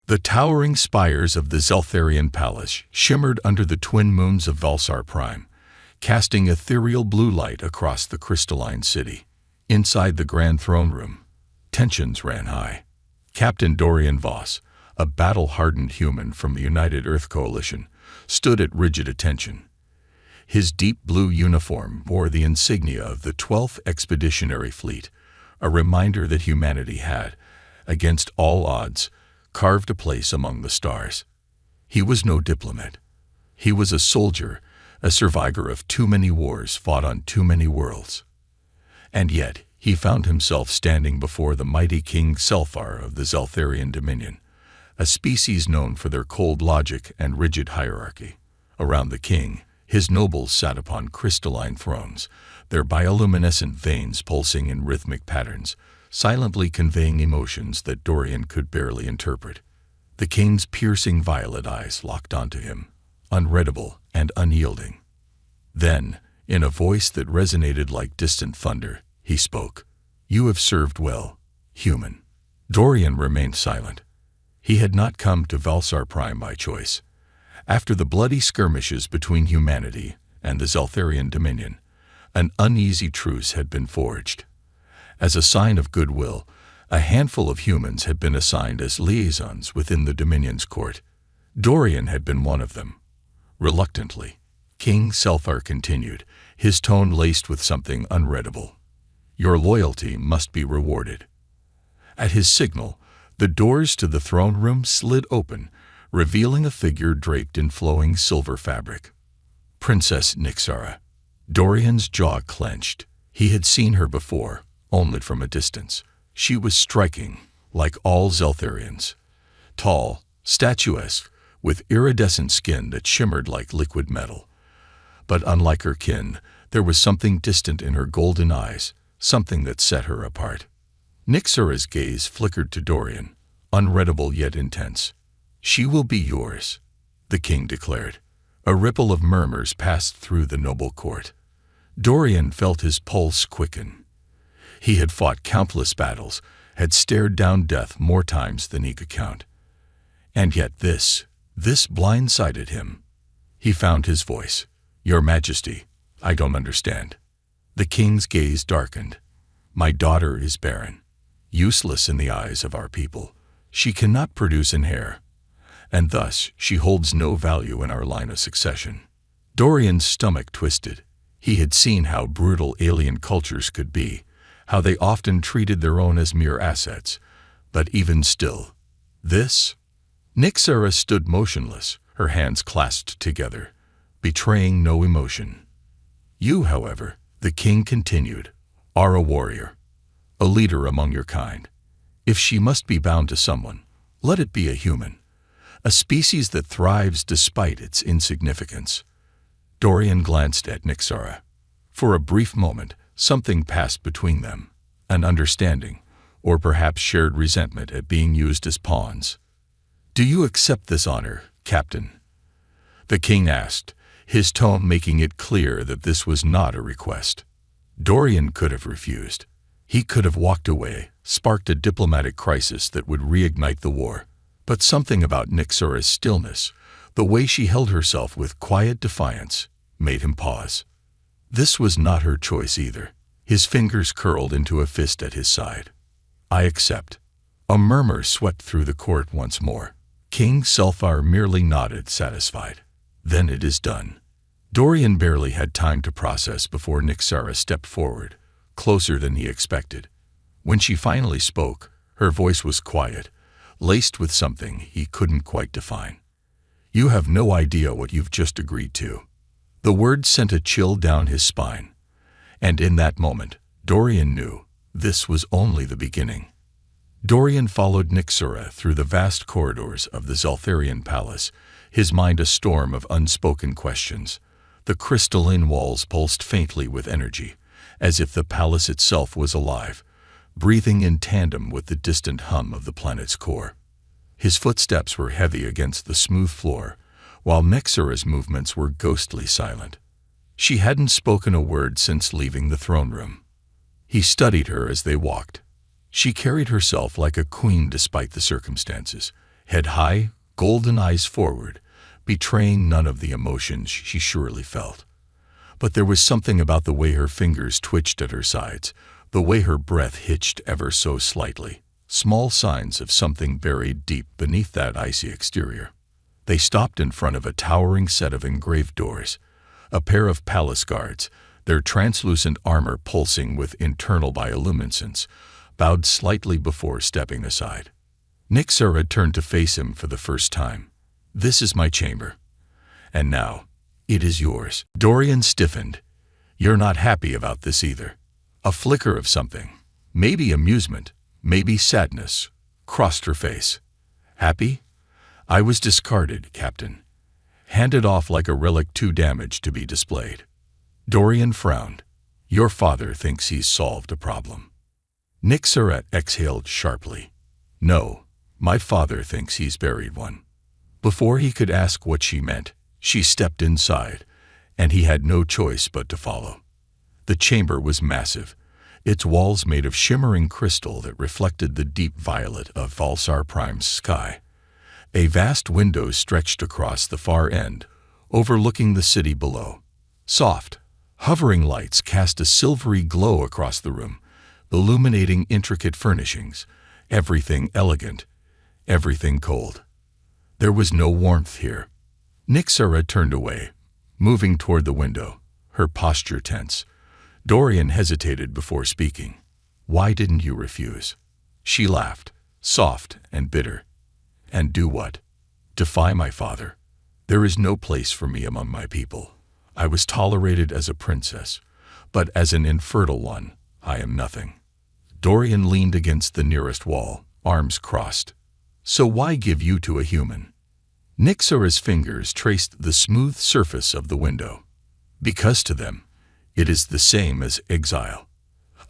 The towering spires of the Zeltharian palace shimmered under the twin moons of Valsar Prime, casting ethereal blue light across the crystalline city. Inside the grand throne room, tensions ran high. Captain Dorian Voss, a battle-hardened human from the United Earth Coalition, stood at rigid attention. His deep blue uniform bore the insignia of the 12th Expeditionary Fleet, a reminder that humanity had, against all odds, carved a place among the stars. He was no diplomat. He was a soldier, a survivor of too many wars fought on too many worlds. And yet, he found himself standing before the mighty King Selphar of the Zeltharian Dominion, a species known for their cold logic and rigid hierarchy. Around the king, his nobles sat upon crystalline thrones, their bioluminescent veins pulsing in rhythmic patterns, silently conveying emotions that Dorian could barely interpret. The king's piercing violet eyes locked onto him, unreadable and unyielding. Then, in a voice that resonated like distant thunder, he spoke. "You have served well, human." Dorian remained silent. He had not come to Valsar Prime by choice. After the bloody skirmishes between humanity and the Zeltharian Dominion, an uneasy truce had been forged. As a sign of goodwill, a handful of humans had been assigned as liaisons within the Dominion's court. Dorian had been one of them. Reluctantly, King Selphar continued, his tone laced with something unreadable. "Your loyalty must be rewarded." At his signal, the doors to the throne room slid open, revealing a figure draped in flowing silver fabric. Princess Nyxara. Dorian's jaw clenched. He had seen her before, only from a distance. She was striking, like all Zeltharians. Tall, statuesque, with iridescent skin that shimmered like liquid metal. But unlike her kin, there was something distant in her golden eyes, something that set her apart. Nyxara's gaze flickered to Dorian, unreadable yet intense. "She will be yours," the king declared. A ripple of murmurs passed through the noble court. Dorian felt his pulse quicken. He had fought countless battles, had stared down death more times than he could count. And yet this blindsided him. He found his voice. "Your Majesty, I don't understand." The king's gaze darkened. "My daughter is barren, useless in the eyes of our people. She cannot produce an heir, and thus she holds no value in our line of succession." Dorian's stomach twisted. He had seen how brutal alien cultures could be, how they often treated their own as mere assets. But even still, this? Nyxara stood motionless, her hands clasped together, betraying no emotion. "You, however," the king continued, "are a warrior, a leader among your kind. If she must be bound to someone, let it be a human, a species that thrives despite its insignificance." Dorian glanced at Nyxara. For a brief moment, something passed between them, an understanding, or perhaps shared resentment at being used as pawns. "Do you accept this honor, Captain?" the king asked, his tone making it clear that this was not a request. Dorian could have refused. He could have walked away, sparked a diplomatic crisis that would reignite the war. But something about Nyxara's stillness, the way she held herself with quiet defiance, made him pause. This was not her choice either. His fingers curled into a fist at his side. "I accept." A murmur swept through the court once more. King Selphar merely nodded, satisfied. "Then it is done." Dorian barely had time to process before Nyxara stepped forward, closer than he expected. When she finally spoke, her voice was quiet, laced with something he couldn't quite define. "You have no idea what you've just agreed to." The word sent a chill down his spine. And in that moment, Dorian knew this was only the beginning. Dorian followed Nyxara through the vast corridors of the Zeltharian palace, his mind a storm of unspoken questions. The crystalline walls pulsed faintly with energy, as if the palace itself was alive, breathing in tandem with the distant hum of the planet's core. His footsteps were heavy against the smooth floor, while Nyxara's movements were ghostly silent. She hadn't spoken a word since leaving the throne room. He studied her as they walked. She carried herself like a queen despite the circumstances, head high, golden eyes forward, betraying none of the emotions she surely felt. But there was something about the way her fingers twitched at her sides, the way her breath hitched ever so slightly, small signs of something buried deep beneath that icy exterior. They stopped in front of a towering set of engraved doors, a pair of palace guards, their translucent armor pulsing with internal bioluminescence, bowed slightly before stepping aside. Nyxera turned to face him for the first time. "This is my chamber. And now, it is yours." Dorian stiffened. "You're not happy about this either." A flicker of something, maybe amusement, maybe sadness, crossed her face. "Happy? I was discarded, Captain. Handed off like a relic too damaged to be displayed." Dorian frowned. "Your father thinks he's solved a problem." Nyxera exhaled sharply. "No, my father thinks he's buried one." Before he could ask what she meant, she stepped inside, and he had no choice but to follow. The chamber was massive, its walls made of shimmering crystal that reflected the deep violet of Valsar Prime's sky. A vast window stretched across the far end, overlooking the city below. Soft, hovering lights cast a silvery glow across the room, illuminating intricate furnishings, everything elegant, everything cold. There was no warmth here. Nyxera turned away, moving toward the window, her posture tense. Dorian hesitated before speaking. "Why didn't you refuse?" She laughed, soft and bitter. "And do what? Defy my father? There is no place for me among my people. I was tolerated as a princess, but as an infertile one, I am nothing." Dorian leaned against the nearest wall, arms crossed. "So why give you to a human?" Nyxera's fingers traced the smooth surface of the window. "Because to them, it is the same as exile.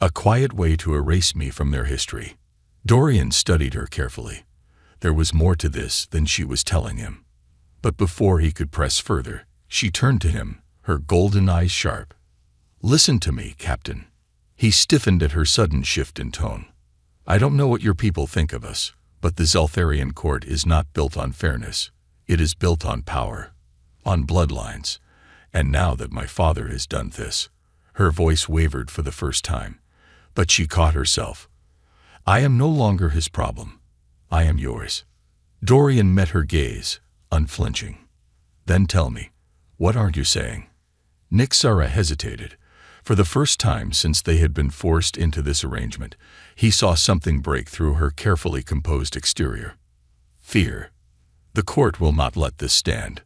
A quiet way to erase me from their history." Dorian studied her carefully. There was more to this than she was telling him. But before he could press further, she turned to him, her golden eyes sharp. "Listen to me, Captain." He stiffened at her sudden shift in tone. "I don't know what your people think of us, but the Zeltharian court is not built on fairness. It is built on power, on bloodlines. And now that my father has done this," her voice wavered for the first time, but she caught herself. "I am no longer his problem. I am yours." Dorian met her gaze, unflinching. "Then tell me, what aren't you saying?" Nyxera hesitated. For the first time since they had been forced into this arrangement, he saw something break through her carefully composed exterior. Fear. "The court will not let this stand."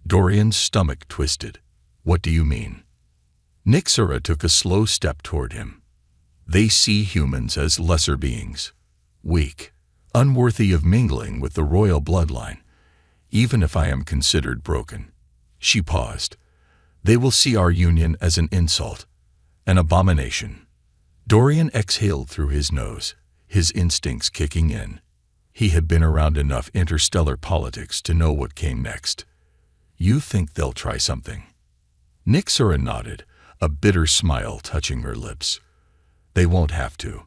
Dorian's stomach twisted. "What do you mean?" Nyxera took a slow step toward him. "They see humans as lesser beings, weak, unworthy of mingling with the royal bloodline, even if I am considered broken." She paused. "They will see our union as an insult, an abomination." Dorian exhaled through his nose, his instincts kicking in. He had been around enough interstellar politics to know what came next. "You think they'll try something?" Nyxera nodded, a bitter smile touching her lips. "They won't have to.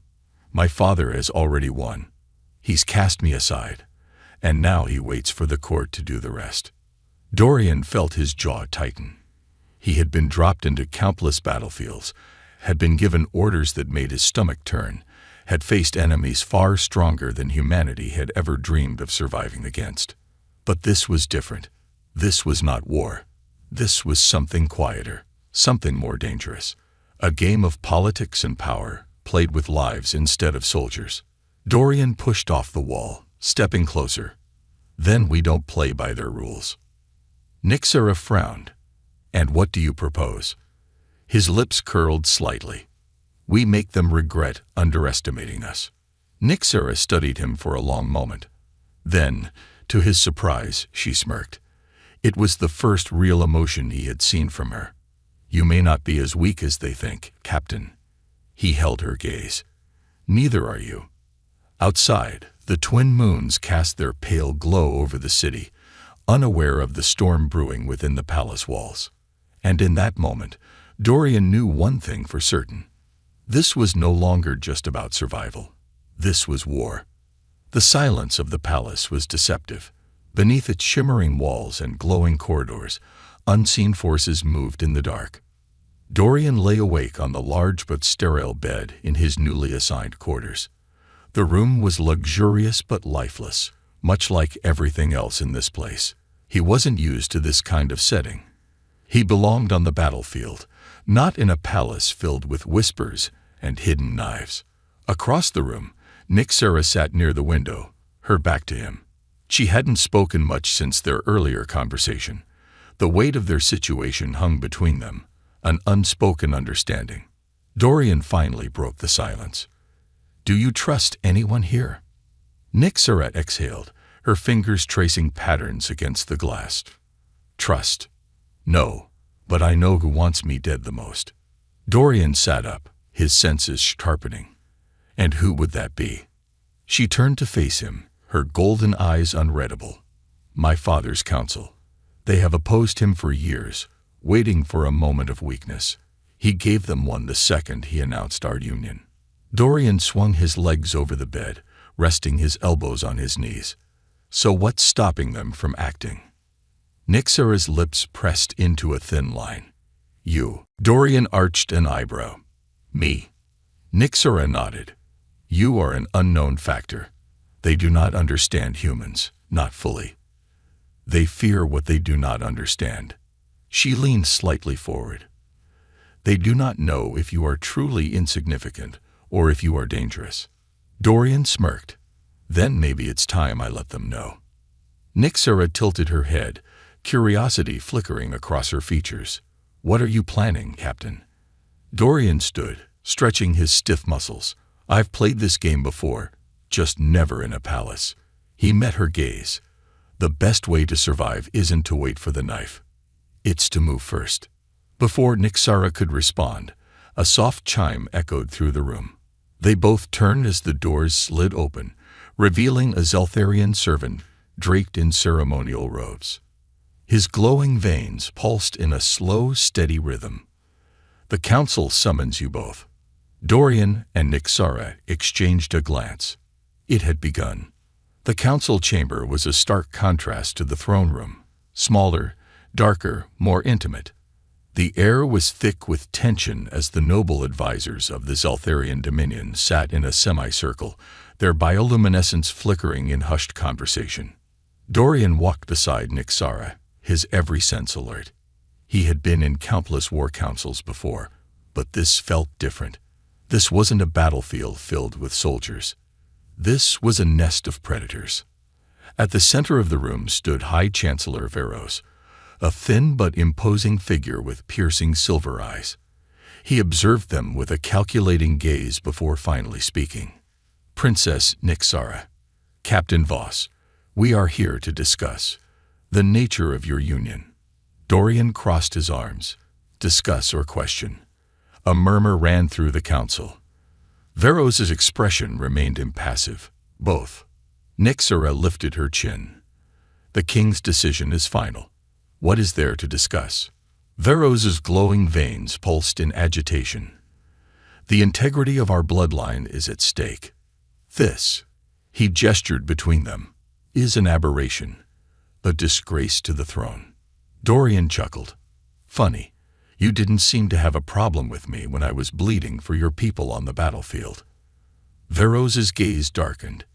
My father has already won. He's cast me aside, and now he waits for the court to do the rest." Dorian felt his jaw tighten. He had been dropped into countless battlefields, had been given orders that made his stomach turn, had faced enemies far stronger than humanity had ever dreamed of surviving against. But this was different. This was not war. This was something quieter, something more dangerous. A game of politics and power, played with lives instead of soldiers. Dorian pushed off the wall, stepping closer. "Then we don't play by their rules." Nyxera frowned. "And what do you propose?" His lips curled slightly. "We make them regret underestimating us." Nyxera studied him for a long moment. Then, to his surprise, she smirked. It was the first real emotion he had seen from her. "You may not be as weak as they think, Captain." He held her gaze. "Neither are you." Outside, the twin moons cast their pale glow over the city, unaware of the storm brewing within the palace walls. And in that moment, Dorian knew one thing for certain. This was no longer just about survival. This was war. The silence of the palace was deceptive. Beneath its shimmering walls and glowing corridors, unseen forces moved in the dark. Dorian lay awake on the large but sterile bed in his newly assigned quarters. The room was luxurious but lifeless, much like everything else in this place. He wasn't used to this kind of setting. He belonged on the battlefield, not in a palace filled with whispers and hidden knives. Across the room, Nyxera sat near the window, her back to him. She hadn't spoken much since their earlier conversation. The weight of their situation hung between them, an unspoken understanding. Dorian finally broke the silence. "Do you trust anyone here?" Nyxera exhaled, her fingers tracing patterns against the glass. "Trust? No, but I know who wants me dead the most." Dorian sat up, his senses sharpening. "And who would that be?" She turned to face him, her golden eyes unreadable. "My father's council. They have opposed him for years, waiting for a moment of weakness. He gave them one the second he announced our union." Dorian swung his legs over the bed, resting his elbows on his knees. "So what's stopping them from acting?" Nyxera's lips pressed into a thin line. "You." Dorian arched an eyebrow. "Me." Nyxera nodded. "You are an unknown factor. They do not understand humans, not fully. They fear what they do not understand." She leaned slightly forward. "They do not know if you are truly insignificant or if you are dangerous." Dorian smirked. "Then maybe it's time I let them know." Nyxera tilted her head, curiosity flickering across her features. "What are you planning, Captain?" Dorian stood, stretching his stiff muscles. "I've played this game before, just never in a palace." He met her gaze. "The best way to survive isn't to wait for the knife. It's to move first." Before Nyxera could respond, a soft chime echoed through the room. They both turned as the doors slid open, revealing a Zeltharian servant draped in ceremonial robes. His glowing veins pulsed in a slow, steady rhythm. "The council summons you both." Dorian and Nyxera exchanged a glance. It had begun. The council chamber was a stark contrast to the throne room, smaller, darker, more intimate. The air was thick with tension as the noble advisors of the Zeltharian Dominion sat in a semicircle, their bioluminescence flickering in hushed conversation. Dorian walked beside Nyxera, his every sense alert. He had been in countless war councils before, but this felt different. This wasn't a battlefield filled with soldiers. This was a nest of predators. At the center of the room stood High Chancellor Veros, a thin but imposing figure with piercing silver eyes. He observed them with a calculating gaze before finally speaking. "Princess Nyxera, Captain Voss, we are here to discuss the nature of your union." Dorian crossed his arms. "Discuss or question?" A murmur ran through the council. Veros's expression remained impassive. "Both." Nyxera lifted her chin. "The king's decision is final. What is there to discuss?" Veros's glowing veins pulsed in agitation. "The integrity of our bloodline is at stake. This," he gestured between them, "is an aberration, a disgrace to the throne." Dorian chuckled. "Funny. You didn't seem to have a problem with me when I was bleeding for your people on the battlefield." Veros's gaze darkened.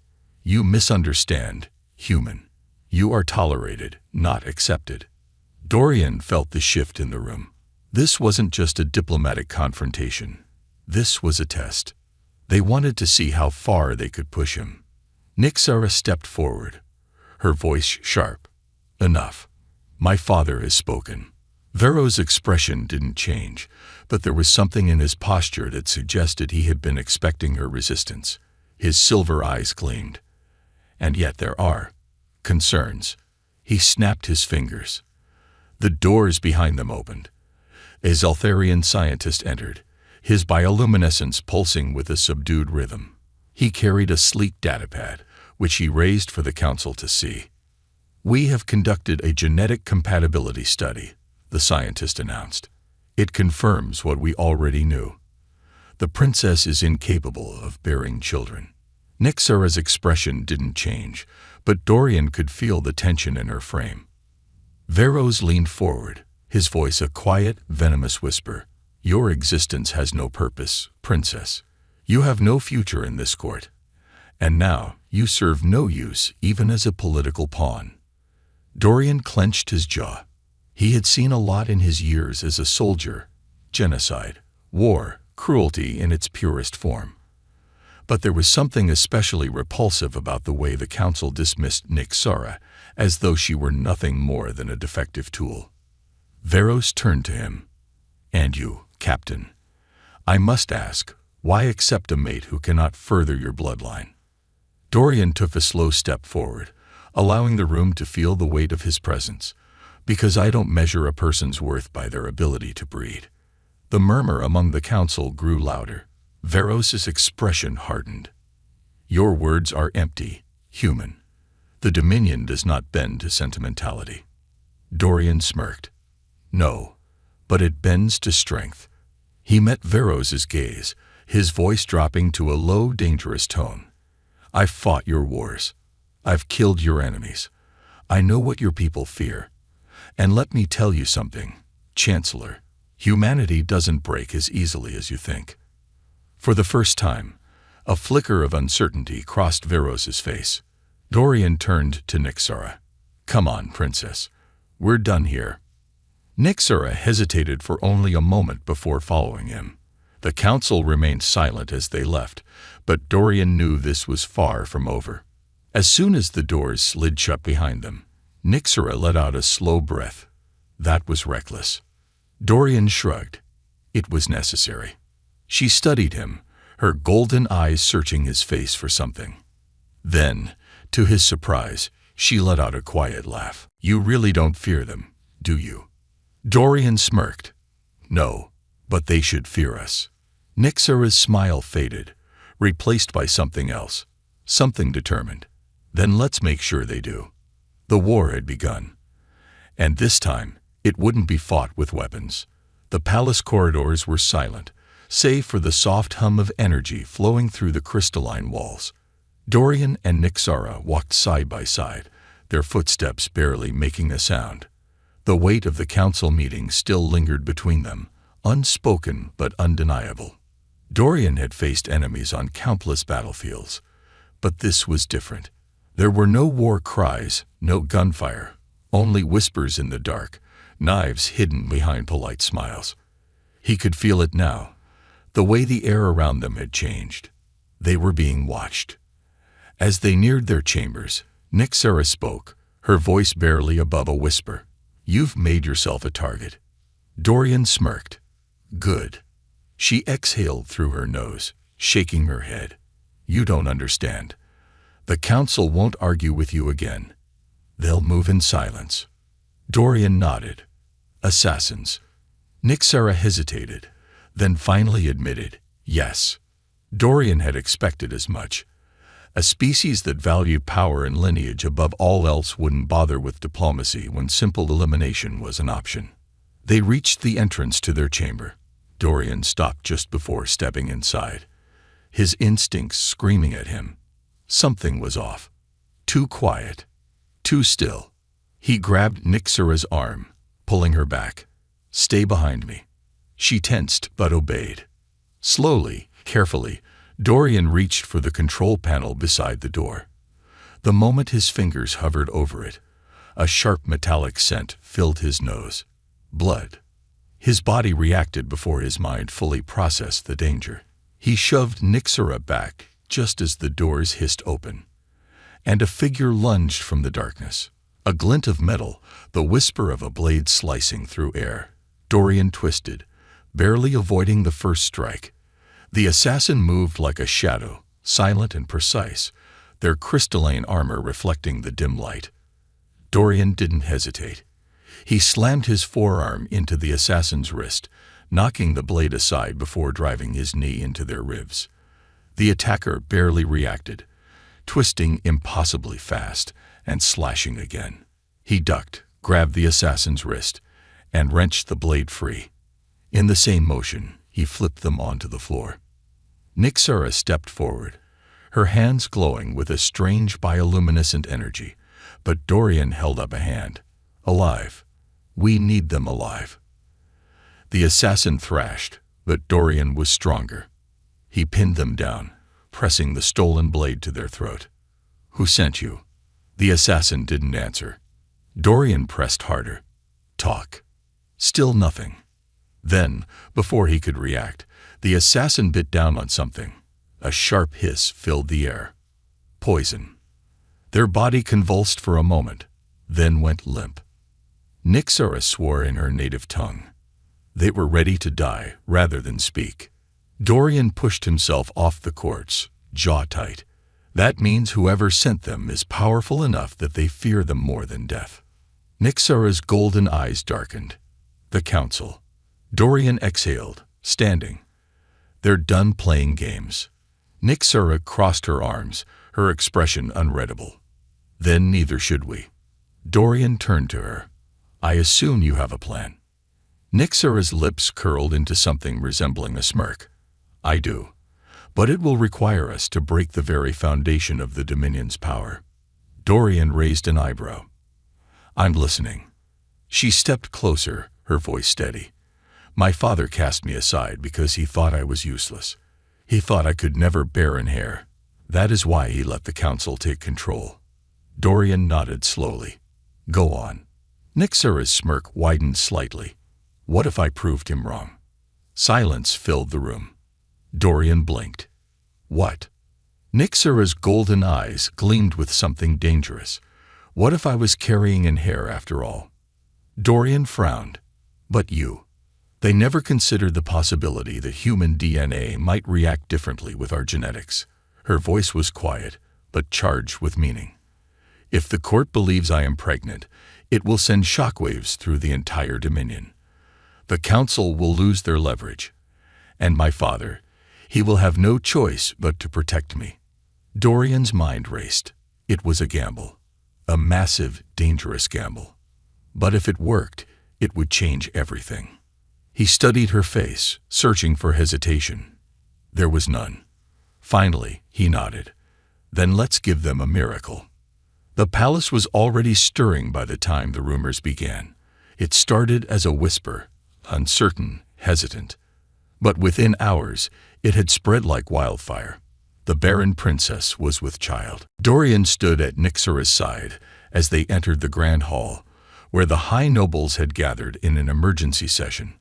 "You misunderstand, human. You are tolerated, not accepted." Dorian felt the shift in the room. This wasn't just a diplomatic confrontation. This was a test. They wanted to see how far they could push him. Nyxera stepped forward, her voice sharp. "Enough. My father has spoken." Veros's expression didn't change, but there was something in his posture that suggested he had been expecting her resistance. His silver eyes gleamed. "And yet there are concerns." He snapped his fingers. The doors behind them opened. A Zeltharian scientist entered, his bioluminescence pulsing with a subdued rhythm. He carried a sleek datapad, which he raised for the council to see. "We have conducted a genetic compatibility study," the scientist announced. "It confirms what we already knew. The princess is incapable of bearing children." Nyxara's expression didn't change, but Dorian could feel the tension in her frame. Veros leaned forward, his voice a quiet, venomous whisper. "Your existence has no purpose, princess. You have no future in this court. And now, you serve no use even as a political pawn." Dorian clenched his jaw. He had seen a lot in his years as a soldier: genocide, war, cruelty in its purest form. But there was something especially repulsive about the way the council dismissed Nyxara, as though she were nothing more than a defective tool. Veros turned to him. "And you, Captain, I must ask, why accept a mate who cannot further your bloodline?" Dorian took a slow step forward, allowing the room to feel the weight of his presence. "Because I don't measure a person's worth by their ability to breed." The murmur among the council grew louder. Veros's expression hardened. "Your words are empty, human. The Dominion does not bend to sentimentality." Dorian smirked. "No, but it bends to strength." He met Veros's gaze, his voice dropping to a low, dangerous tone. "I've fought your wars. I've killed your enemies. I know what your people fear. And let me tell you something, Chancellor. Humanity doesn't break as easily as you think." For the first time, a flicker of uncertainty crossed Veros's face. Dorian turned to Nyxara. "Come on, princess. We're done here." Nyxara hesitated for only a moment before following him. The council remained silent as they left, but Dorian knew this was far from over. As soon as the doors slid shut behind them, Nyxara let out a slow breath. That was reckless. Dorian shrugged. It was necessary. She studied him, her golden eyes searching his face for something. Then, to his surprise, she let out a quiet laugh. "You really don't fear them, do you?" Dorian smirked. "No, but they should fear us." Nyxara's smile faded, replaced by something else, something determined. "Then let's make sure they do." The war had begun. And this time, it wouldn't be fought with weapons. The palace corridors were silent, save for the soft hum of energy flowing through the crystalline walls. Dorian and Nyxara walked side by side, their footsteps barely making a sound. The weight of the council meeting still lingered between them, unspoken but undeniable. Dorian had faced enemies on countless battlefields, but this was different. There were no war cries, no gunfire, only whispers in the dark, knives hidden behind polite smiles. He could feel it now. The way the air around them had changed. They were being watched. As they neared their chambers, Nyxara spoke, her voice barely above a whisper. "You've made yourself a target." Dorian smirked. "Good." She exhaled through her nose, shaking her head. "You don't understand. The council won't argue with you again. They'll move in silence." Dorian nodded. "Assassins." Nyxara hesitated, then finally admitted, "Yes." Dorian had expected as much. A species that valued power and lineage above all else wouldn't bother with diplomacy when simple elimination was an option. They reached the entrance to their chamber. Dorian stopped just before stepping inside, his instincts screaming at him. Something was off. Too quiet. Too still. He grabbed Nyxara's arm, pulling her back. "Stay behind me." She tensed but obeyed. Slowly, carefully, Dorian reached for the control panel beside the door. The moment his fingers hovered over it, a sharp metallic scent filled his nose. Blood. His body reacted before his mind fully processed the danger. He shoved Nyxara back just as the doors hissed open, and a figure lunged from the darkness. A glint of metal, the whisper of a blade slicing through air. Dorian twisted, barely avoiding the first strike. The assassin moved like a shadow, silent and precise, their crystalline armor reflecting the dim light. Dorian didn't hesitate. He slammed his forearm into the assassin's wrist, knocking the blade aside before driving his knee into their ribs. The attacker barely reacted, twisting impossibly fast and slashing again. He ducked, grabbed the assassin's wrist, and wrenched the blade free. In the same motion, he flipped them onto the floor. Nyxara stepped forward, her hands glowing with a strange bioluminescent energy. But Dorian held up a hand. Alive. We need them alive. The assassin thrashed, but Dorian was stronger. He pinned them down, pressing the stolen blade to their throat. Who sent you? The assassin didn't answer. Dorian pressed harder. Talk. Still nothing. Then, before he could react, the assassin bit down on something. A sharp hiss filled the air. Poison. Their body convulsed for a moment, then went limp. Nyxara swore in her native tongue. They were ready to die rather than speak. Dorian pushed himself off the corpse, jaw tight. That means whoever sent them is powerful enough that they fear them more than death. Nyxara's golden eyes darkened. The council. Dorian exhaled, standing. They're done playing games. Nyxara crossed her arms, her expression unreadable. Then neither should we. Dorian turned to her. I assume you have a plan. Nyxara's lips curled into something resembling a smirk. I do. But it will require us to break the very foundation of the Dominion's power. Dorian raised an eyebrow. I'm listening. She stepped closer, her voice steady. My father cast me aside because he thought I was useless. He thought I could never bear an heir. That is why he let the council take control. Dorian nodded slowly. Go on. Nyxara's smirk widened slightly. What if I proved him wrong? Silence filled the room. Dorian blinked. What? Nyxara's golden eyes gleamed with something dangerous. What if I was carrying an heir after all? Dorian frowned. But you. They never considered the possibility that human DNA might react differently with our genetics. Her voice was quiet, but charged with meaning. If the court believes I am pregnant, it will send shockwaves through the entire Dominion. The council will lose their leverage. And my father, he will have no choice but to protect me. Dorian's mind raced. It was a gamble. A massive, dangerous gamble. But if it worked, it would change everything. He studied her face, searching for hesitation. There was none. Finally, he nodded. Then let's give them a miracle. The palace was already stirring by the time the rumors began. It started as a whisper, uncertain, hesitant. But within hours, it had spread like wildfire. The Baron Princess was with child. Dorian stood at Nyxara's side as they entered the grand hall, where the high nobles had gathered in an emergency session.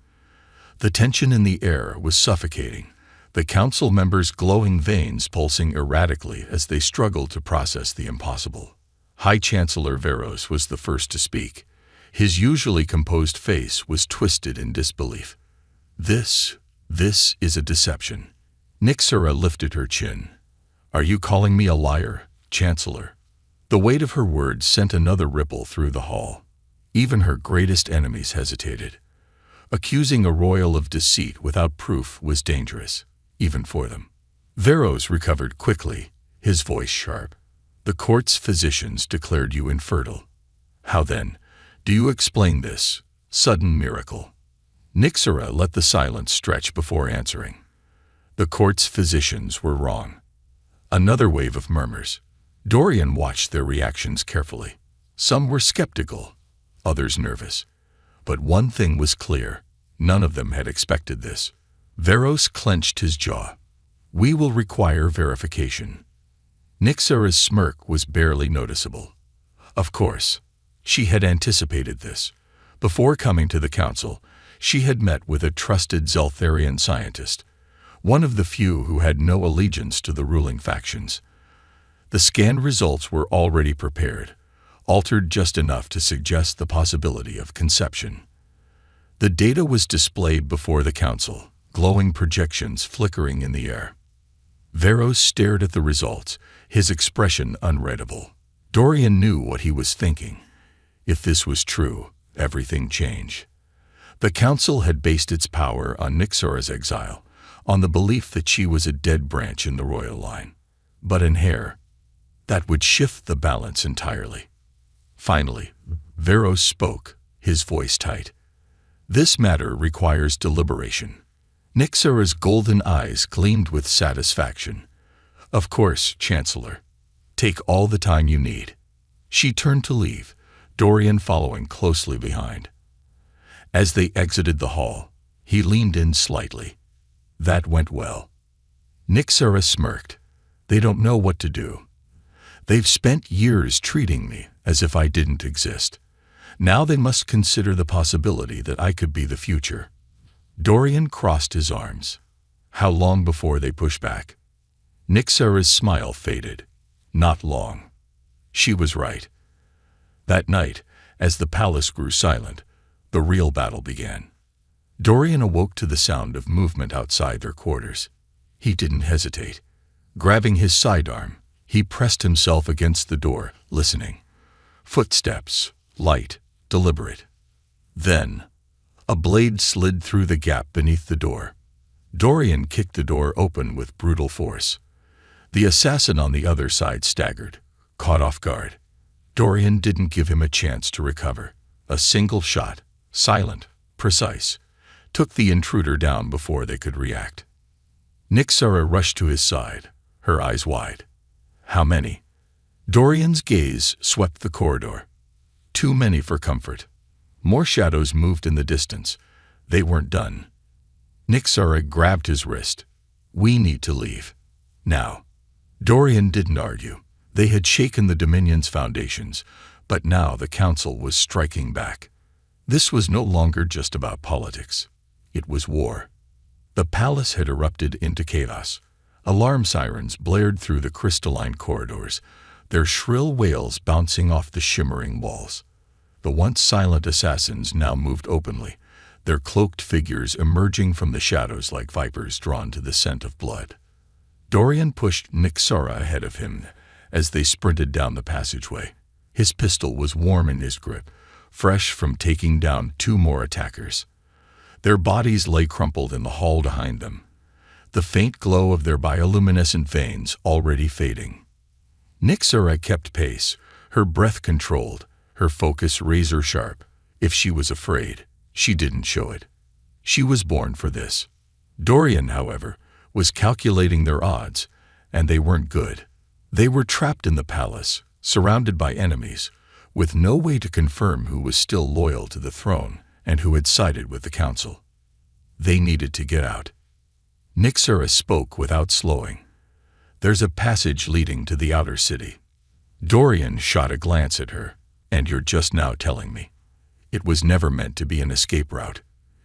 The tension in the air was suffocating, the council members' glowing veins pulsing erratically as they struggled to process the impossible. High Chancellor Veros was the first to speak. His usually composed face was twisted in disbelief. This is a deception. Nyxara lifted her chin. Are you calling me a liar, Chancellor? The weight of her words sent another ripple through the hall. Even her greatest enemies hesitated. Accusing a royal of deceit without proof was dangerous, even for them. Veros recovered quickly, his voice sharp. The court's physicians declared you infertile. How then do you explain this sudden miracle? Nyxara let the silence stretch before answering. The court's physicians were wrong. Another wave of murmurs. Dorian watched their reactions carefully. Some were skeptical, others nervous. But one thing was clear. None of them had expected this. Veros clenched his jaw. We will require verification. Nyxara's smirk was barely noticeable. Of course, she had anticipated this. Before coming to the council, she had met with a trusted Zeltharian scientist, one of the few who had no allegiance to the ruling factions. The scanned results were already prepared, altered just enough to suggest the possibility of conception. The data was displayed before the council, glowing projections flickering in the air. Veros stared at the results, his expression unreadable. Dorian knew what he was thinking. If this was true, everything changed. The council had based its power on Nyxara's exile, on the belief that she was a dead branch in the royal line. But in Heir, that would shift the balance entirely. Finally, Veros spoke, his voice tight. This matter requires deliberation. Nyxara's golden eyes gleamed with satisfaction. Of course, Chancellor. Take all the time you need. She turned to leave, Dorian following closely behind. As they exited the hall, he leaned in slightly. That went well. Nyxera smirked. They don't know what to do. They've spent years treating me as if I didn't exist. Now they must consider the possibility that I could be the future. Dorian crossed his arms. How long before they push back? Nyxera's smile faded. Not long. She was right. That night, as the palace grew silent, the real battle began. Dorian awoke to the sound of movement outside their quarters. He didn't hesitate. Grabbing his sidearm, he pressed himself against the door, listening. Footsteps, light, deliberate. Then, a blade slid through the gap beneath the door. Dorian kicked the door open with brutal force. The assassin on the other side staggered, caught off guard. Dorian didn't give him a chance to recover. A single shot, silent, precise, took the intruder down before they could react. Nyxera rushed to his side, her eyes wide. How many? Dorian's gaze swept the corridor. Too many for comfort. More shadows moved in the distance. They weren't done. Nyxera grabbed his wrist. We need to leave. Now. Dorian didn't argue. They had shaken the Dominion's foundations, but now the Council was striking back. This was no longer just about politics. It was war. The palace had erupted into chaos. Alarm sirens blared through the crystalline corridors, their shrill wails bouncing off the shimmering walls. The once silent assassins now moved openly, their cloaked figures emerging from the shadows like vipers drawn to the scent of blood. Dorian pushed Nyxera ahead of him as they sprinted down the passageway. His pistol was warm in his grip, fresh from taking down 2 more attackers. Their bodies lay crumpled in the hall behind them, the faint glow of their bioluminescent veins already fading. Nyxera kept pace, her breath controlled, her focus razor-sharp. If she was afraid, she didn't show it. She was born for this. Dorian, however, was calculating their odds, and they weren't good. They were trapped in the palace, surrounded by enemies, with no way to confirm who was still loyal to the throne and who had sided with the council. They needed to get out. Nyxera spoke without slowing. There's a passage leading to the outer city. Dorian shot a glance at her. And you're just now telling me. It was never meant to be an escape route.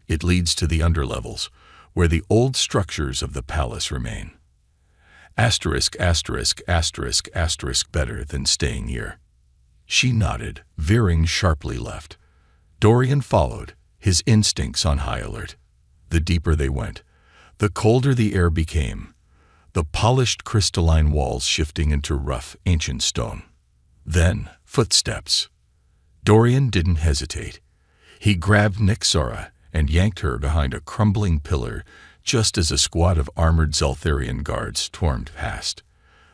It leads to the underlevels, where the old structures of the palace remain. Asterisk, asterisk, asterisk, asterisk, better than staying here. She nodded, veering sharply left. Dorian followed, his instincts on high alert. The deeper they went, the colder the air became, the polished crystalline walls shifting into rough, ancient stone. Then, footsteps. Dorian didn't hesitate. He grabbed Nyxera and yanked her behind a crumbling pillar just as a squad of armored Zeltharian guards stormed past.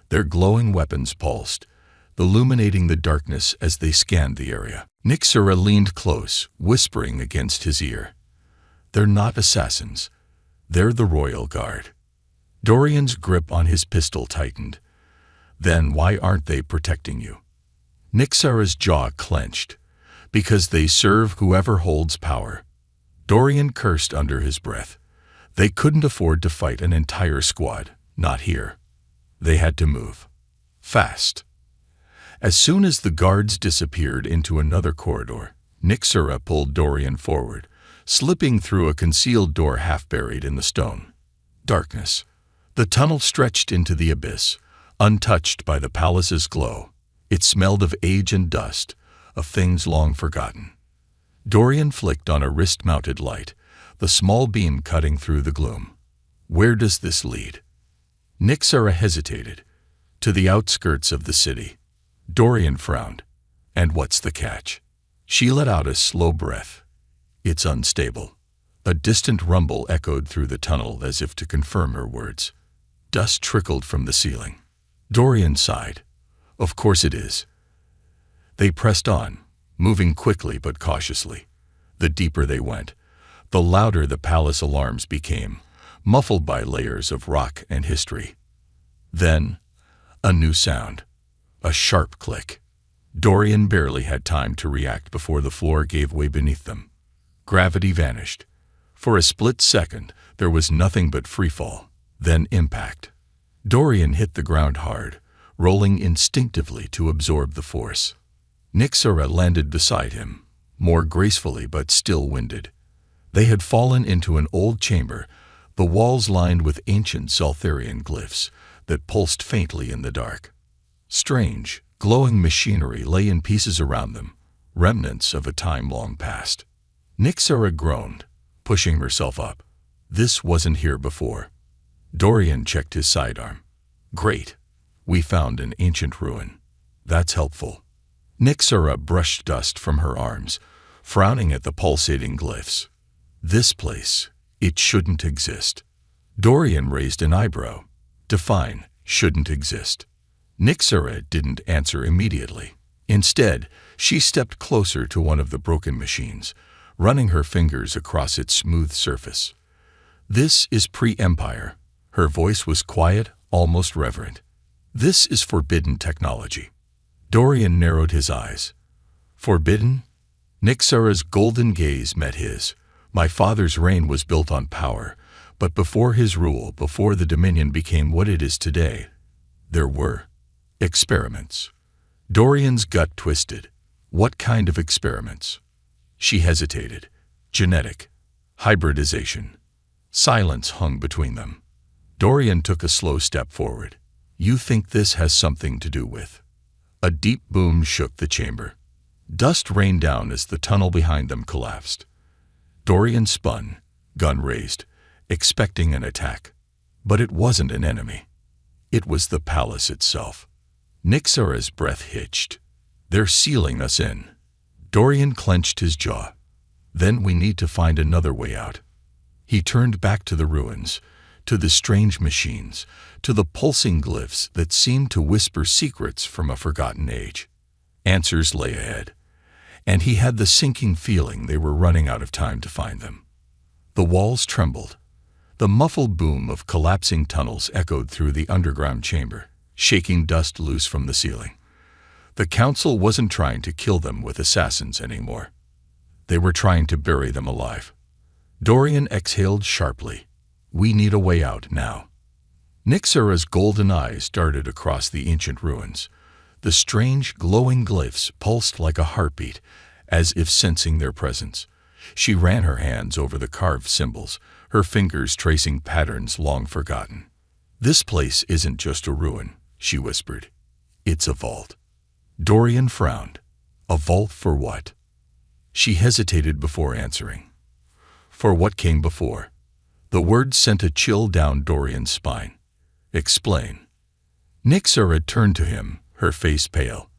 Their glowing weapons pulsed, illuminating the darkness as they scanned the area. Nyxera leaned close, whispering against his ear. They're not assassins. They're the royal guard. Dorian's grip on his pistol tightened. Then why aren't they protecting you? Nyxera's jaw clenched. Because they serve whoever holds power. Dorian cursed under his breath. They couldn't afford to fight an entire squad, not here. They had to move. Fast. As soon as the guards disappeared into another corridor, Nyxera pulled Dorian forward, slipping through a concealed door half buried in the stone. Darkness. The tunnel stretched into the abyss, untouched by the palace's glow. It smelled of age and dust, of things long forgotten. Dorian flicked on a wrist-mounted light, the small beam cutting through the gloom. Where does this lead? Nyxera hesitated. To the outskirts of the city. Dorian frowned. And what's the catch? She let out a slow breath. It's unstable. A distant rumble echoed through the tunnel as if to confirm her words. Dust trickled from the ceiling. Dorian sighed. Of course it is. They pressed on, moving quickly but cautiously. The deeper they went, the louder the palace alarms became, muffled by layers of rock and history. Then, A new sound. A sharp click. Dorian barely had time to react before the floor gave way beneath them. Gravity vanished. For a split second, there was nothing but freefall, then impact. Dorian hit the ground hard, rolling instinctively to absorb the force. Nyxera landed beside him, more gracefully but still winded. They had fallen into an old chamber, the walls lined with ancient Zeltharian glyphs that pulsed faintly in the dark. Strange, glowing machinery lay in pieces around them, remnants of a time long past. Nyxera groaned, pushing herself up. This wasn't here before. Dorian checked his sidearm. Great. We found an ancient ruin. That's helpful. Nyxera brushed dust from her arms, frowning at the pulsating glyphs. This place, it shouldn't exist. Dorian raised an eyebrow. Define, shouldn't exist. Nyxera didn't answer immediately. Instead, she stepped closer to one of the broken machines, running her fingers across its smooth surface. This is pre-Empire. Her voice was quiet, almost reverent. This is forbidden technology. Dorian narrowed his eyes. Forbidden? Nyxera's golden gaze met his. My father's reign was built on power, but before his rule, before the Dominion became what it is today, there were experiments. Dorian's gut twisted. What kind of experiments? She hesitated. Genetic. Hybridization. Silence hung between them. Dorian took a slow step forward. You think this has something to do with? A deep boom shook the chamber. Dust rained down as the tunnel behind them collapsed. Dorian spun, gun raised, expecting an attack. But it wasn't an enemy. It was the palace itself. Nyxera's breath hitched. They're sealing us in. Dorian clenched his jaw. Then we need to find another way out. He turned back to the ruins, to the strange machines, to the pulsing glyphs that seemed to whisper secrets from a forgotten age. Answers lay ahead, and he had the sinking feeling they were running out of time to find them. The walls trembled. The muffled boom of collapsing tunnels echoed through the underground chamber, shaking dust loose from the ceiling. The council wasn't trying to kill them with assassins anymore. They were trying to bury them alive. Dorian exhaled sharply. We need a way out now. Nyxera's golden eyes darted across the ancient ruins. The strange, glowing glyphs pulsed like a heartbeat, as if sensing their presence. She ran her hands over the carved symbols, her fingers tracing patterns long forgotten. This place isn't just a ruin, she whispered. It's a vault. Dorian frowned. A vault for what? She hesitated before answering. For what came before. The word sent a chill down Dorian's spine. Explain. Nyxera turned to him, her face pale.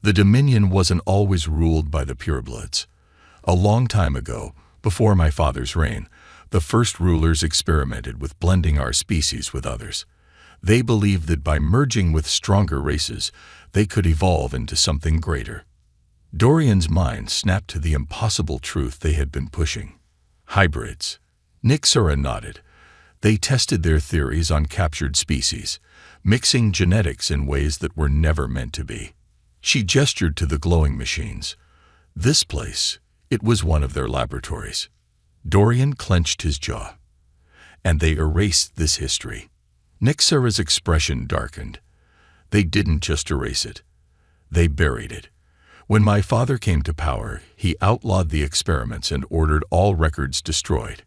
The Dominion wasn't always ruled by the purebloods. A long time ago, before my father's reign, the first rulers experimented with blending our species with others. They believed that by merging with stronger races, they could evolve into something greater. Dorian's mind snapped to the impossible truth they had been pushing. Hybrids. Nyxera nodded. They tested their theories on captured species, mixing genetics in ways that were never meant to be. She gestured to the glowing machines. This place, it was one of their laboratories. Dorian clenched his jaw. And they erased this history. Nyxera's expression darkened. They didn't just erase it. They buried it. When my father came to power, he outlawed the experiments and ordered all records destroyed.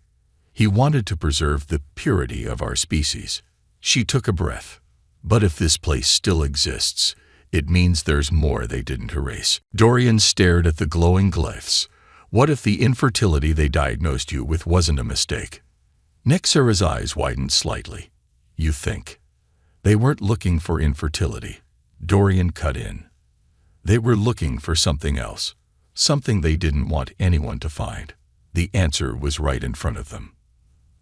He wanted to preserve the purity of our species. She took a breath. But if this place still exists, it means there's more they didn't erase. Dorian stared at the glowing glyphs. What if the infertility they diagnosed you with wasn't a mistake? Nyxera's eyes widened slightly. You think? They weren't looking for infertility. Dorian cut in. They were looking for something else, something they didn't want anyone to find. The answer was right in front of them.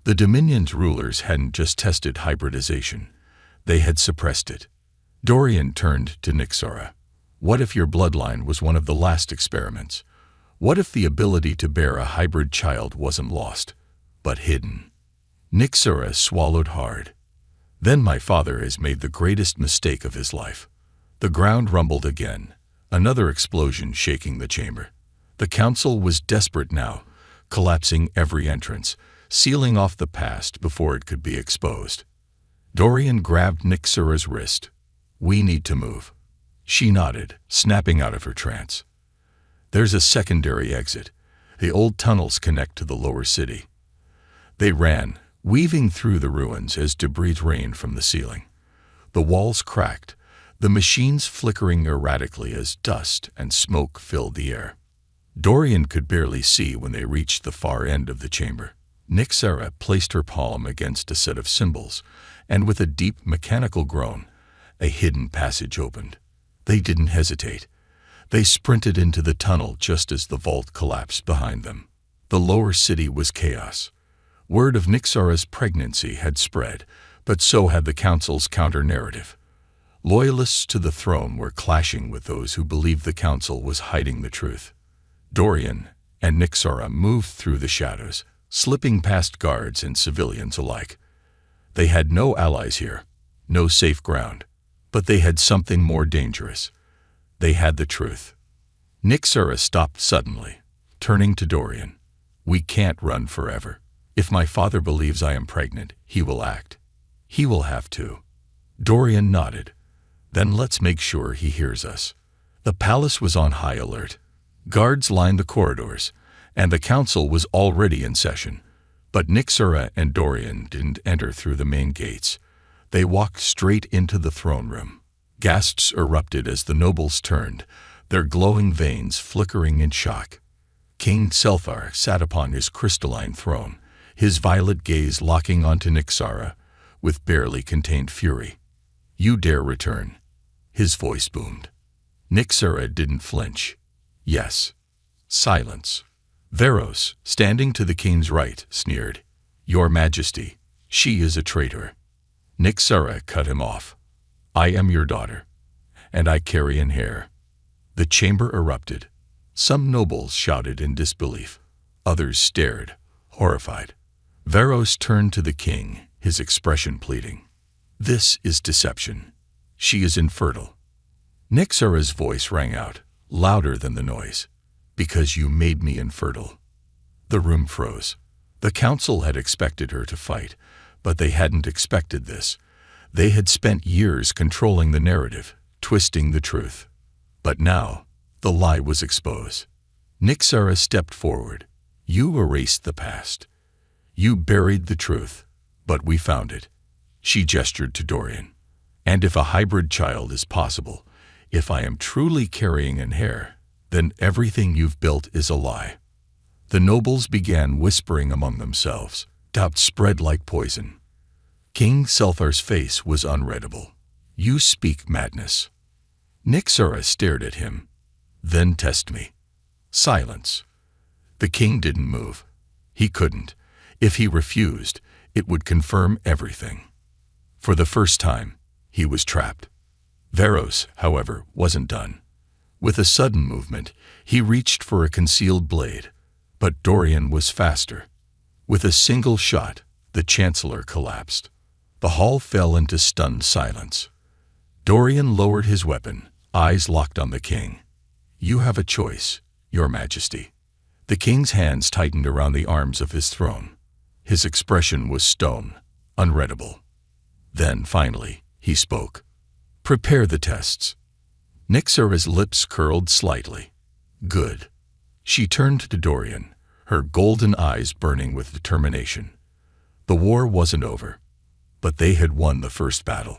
The Dominion's rulers hadn't just tested hybridization. They had suppressed it. Dorian turned to Nyxera. What if your bloodline was one of the last experiments? What if the ability to bear a hybrid child wasn't lost, but hidden? Nyxera swallowed hard. Then my father has made the greatest mistake of his life. The ground rumbled again, another explosion shaking the chamber. The council was desperate now, collapsing every entrance, sealing off the past before it could be exposed. Dorian grabbed Nyxura's wrist. "We need to move." She nodded, snapping out of her trance. "There's a secondary exit. The old tunnels connect to the lower city." They ran, weaving through the ruins as debris rained from the ceiling. The walls cracked, the machines flickering erratically as dust and smoke filled the air. Dorian could barely see when they reached the far end of the chamber. Nyxura placed her palm against a set of symbols, and with a deep mechanical groan, a hidden passage opened. They didn't hesitate. They sprinted into the tunnel just as the vault collapsed behind them. The lower city was chaos. Word of Nyxura's pregnancy had spread, but so had the council's counter-narrative. Loyalists to the throne were clashing with those who believed the council was hiding the truth. Dorian and Nyxura moved through the shadows, slipping past guards and civilians alike. They had no allies here, no safe ground, but they had something more dangerous. They had the truth. Nyxura stopped suddenly, turning to Dorian. "We can't run forever. If my father believes I am pregnant, he will act. He will have to." Dorian nodded. "Then let's make sure he hears us." The palace was on high alert. Guards lined the corridors, and the council was already in session. But Nyxura and Dorian didn't enter through the main gates. They walked straight into the throne room. Gasps erupted as the nobles turned, their glowing veins flickering in shock. King Selthar sat upon his crystalline throne, his violet gaze locking onto Nyxura with barely contained fury. "You dare return?" His voice boomed. Nyxura didn't flinch. "Yes." Silence. Veros, standing to the king's right, sneered. "Your Majesty, she is a traitor." Nyxura cut him off. "I am your daughter, and I carry an heir." The chamber erupted. Some nobles shouted in disbelief. Others stared, horrified. Veros turned to the king, his expression pleading. "This is deception. She is infertile." Nyxura's voice rang out, louder than the noise. "Because you made me infertile." The room froze. The council had expected her to fight, but they hadn't expected this. They had spent years controlling the narrative, twisting the truth. But now, the lie was exposed. Nyxura stepped forward. "You erased the past. You buried the truth, but we found it." She gestured to Dorian. "And if a hybrid child is possible, if I am truly carrying an heir, then everything you've built is a lie." The nobles began whispering among themselves. Doubt spread like poison. King Selthar's face was unreadable. "You speak madness." Nyxura stared at him. "Then test me." Silence. The king didn't move. He couldn't. If he refused, it would confirm everything. For the first time, he was trapped. Veros, however, wasn't done. With a sudden movement, he reached for a concealed blade, but Dorian was faster. With a single shot, the chancellor collapsed. The hall fell into stunned silence. Dorian lowered his weapon, eyes locked on the king. "You have a choice, Your Majesty." The king's hands tightened around the arms of his throne. His expression was stone, unreadable. Then, finally, he spoke. "Prepare the tests." Nyxura's lips curled slightly. "Good." She turned to Dorian, her golden eyes burning with determination. The war wasn't over, but they had won the first battle.